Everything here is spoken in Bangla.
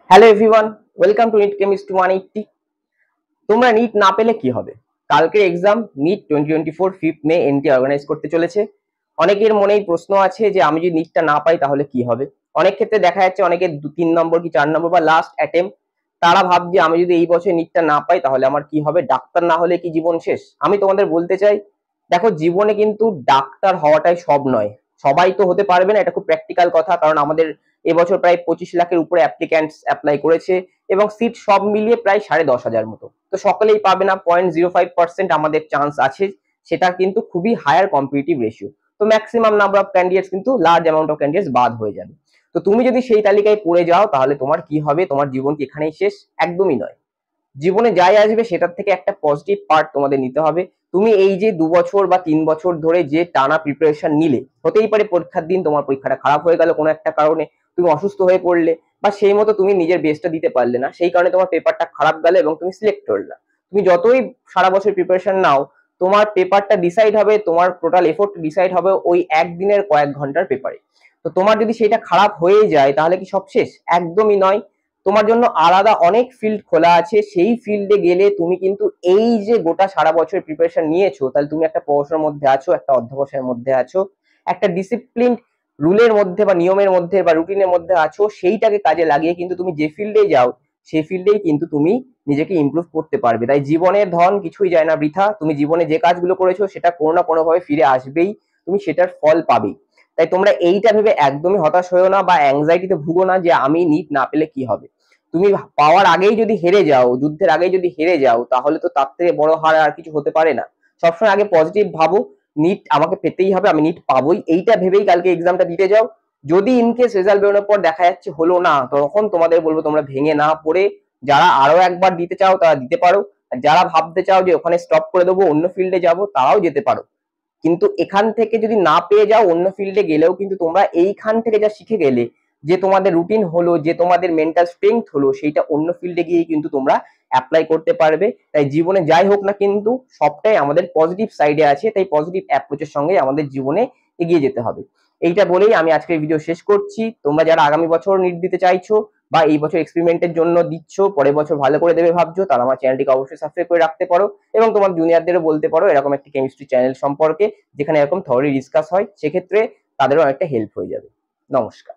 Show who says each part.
Speaker 1: Hello everyone, welcome to NEET chemistry 180। তোমরা নিট না পেলে কি হবে? কালকের exam NEET 2024 5 May NTA organise করতে চলেছে। অনেকের মনেই প্রশ্ন আছে যে আমি যদি নিটটা না পাই তাহলে কি হবে। অনেক ক্ষেত্রে দেখা যাচ্ছে অনেকের 3 নম্বর কি 4 নম্বর বা লাস্ট অ্যাটেম্প, তারা ভাবছে আমি যদি এই বছর নিটটা না পাই তাহলে আমার কি হবে, ডাক্তার না হলে কি জীবন শেষ? আমি তোমাদের বলতে চাই, দেখো জীবনে কিন্তু ডাক্তার হওয়াটাই সব নয়। সবাই তো হতে পারবে না, এটা খুব প্র্যাকটিক্যাল কথা। কারণ আমাদের এবছর প্রায় 25 লাখের উপরে অ্যাপ্লিক্যান্টস অ্যাপ্লাই করেছে এবং সিট সব মিলিয়ে প্রায় 10,500 মতো। তো সকলেই পাবে না, 0.05% আমাদের চান্স আছে। সেটা কিন্তু খুবই হায়ার কম্পিটিটিভ রেশিও। তো ম্যাক্সিমাম নাম্বার অফ ক্যান্ডিডেটস কিন্তু লার্জ অ্যামাউন্ট অফ ক্যান্ডিডেটস বাদ হয়ে যাবে। তো তুমি যদি সেই তালিকায় পড়ে যাও তাহলে তোমার কি হবে? তোমার জীবন কি এখানেই শেষ? একদমই নয়। জীবনে যাই আসবে সেটার থেকে একটা পজিটিভ পার্ট তোমাদের নিতে হবে। তুমি এই যে 2 বছর বা 3 বছর ধরে যে টানা প্রিপারেশন নিলে, হতেই পারে পরীক্ষার দিন তোমার পরীক্ষাটা খারাপ হয়ে গেল কোনো একটা কারণে, তুমি অসুস্থ হয়ে পড়লে বা সেই মতো তুমি নিজের বেস্টটা দিতে পারলে না, সেই কারণে তোমার পেপারটা খারাপ গেল এবং তুমি সিলেক্ট করলে না। তুমি যতই সারা বছর প্রিপারেশন নাও, তোমার পেপারটা ডিসাইড হবে, তোমার টোটাল এফোর্ট ডিসাইড হবে ওই একদিনের কয়েক ঘন্টার পেপারে। তো তোমার যদি সেটা খারাপ হয়ে যায় তাহলে কি সব শেষ? একদমই নয়। তোমার জন্য আলাদা অনেক ফিল্ড খোলা আছে, সেই ফিল্ডে গেলে তুমি কিন্তু এই যে গোটা সারা বছর প্রিপারেশন নিয়েছো, তাহলে তুমি একটা পড়াশোনার মধ্যে আছো, একটা অধ্যবসায়ের মধ্যে আছো, একটা ডিসিপ্লিন রুলের মধ্যে বা নিয়মের মধ্যে বা রুটিনের মধ্যে আছো, সেইটাকে কাজে লাগিয়ে কিন্তু তুমি যে ফিল্ডে যাও সেই ফিল্ডেই কিন্তু তুমি নিজেকে ইমপ্রুভ করতে পারবে। তাই জীবনের ধন কিছুই যায় না বৃথা। তুমি জীবনে যে কাজগুলো করেছো সেটা কোনো না কোনো ভাবে ফিরে আসবেই, তুমি সেটার ফল পাবেই। তাই তোমরা এইটা ভেবে একদমই হতাশ হয়েও না বা অ্যাংজাইটিতে ভুগো না যে আমি নিট না পেলে কি হবে। তুমি পাওয়ার আগেই যদি হেরে যাও, যুদ্ধের আগেই যদি হেরে যাও, তাহলে তো তার থেকে বড় হার আর কিছু হতে পারে না। সবসময় আগে পজিটিভ ভাবো, নিট আমাকে পেতেই হবে, আমি নিট পাবোই, এইটা ভেবেই কালকে এক্সামটা দিতে যাও। যদি ইনকেস রেজাল্ট বেরোনোর পর দেখা যাচ্ছে হলো না, তখন তোমাদের বলবো তোমরা ভেঙে না পড়ে যারা আরো একবার দিতে চাও তারা দিতে পারো, আর যারা ভাবতে চাও যে ওখানে স্টপ করে দেবো অন্য ফিল্ডে যাবো, তারাও যেতে পারো। কিন্তু এখান থেকে যদি না পেয়ে যাও, অন্য ফিল্ডে গেলেও কিন্তু তোমরা এইখান থেকে যা শিখে গেলে, যে তোমাদের রুটিন হলো, যে তোমাদের মেন্টাল স্ট্রেংথ হলো, সেইটা অন্য ফিল্ডে গিয়ে কিন্তু তোমরা অ্যাপ্লাই করতে পারবে। তাই জীবনে যাই হোক না কিন্তু সবটাই আমাদের পজিটিভ সাইডে আছে, তাই পজিটিভ অ্যাপ্রোচের সঙ্গে আমাদের জীবনে এগিয়ে যেতে হবে। এইটা বলেই আমি আজকের ভিডিও শেষ করছি। তোমরা যারা আগামী বছর নিট দিতে চাইছো বা এই বছর এক্সপেরিমেন্টের জন্য দিচ্ছ, পরের বছর ভালো করে দেবে ভাবছো, তারা আমার চ্যানেলটিকে অবশ্যই সাবস্ক্রাইব করে রাখতে পারো এবং তোমার জুনিয়রদেরও বলতে পারো এরকম একটি কেমিস্ট্রি চ্যানেল সম্পর্কে, যেখানে এরকম থরলি ডিসকাস হয়। সেক্ষেত্রে তাদেরও অনেকটা হেল্প হয়ে যাবে। নমস্কার।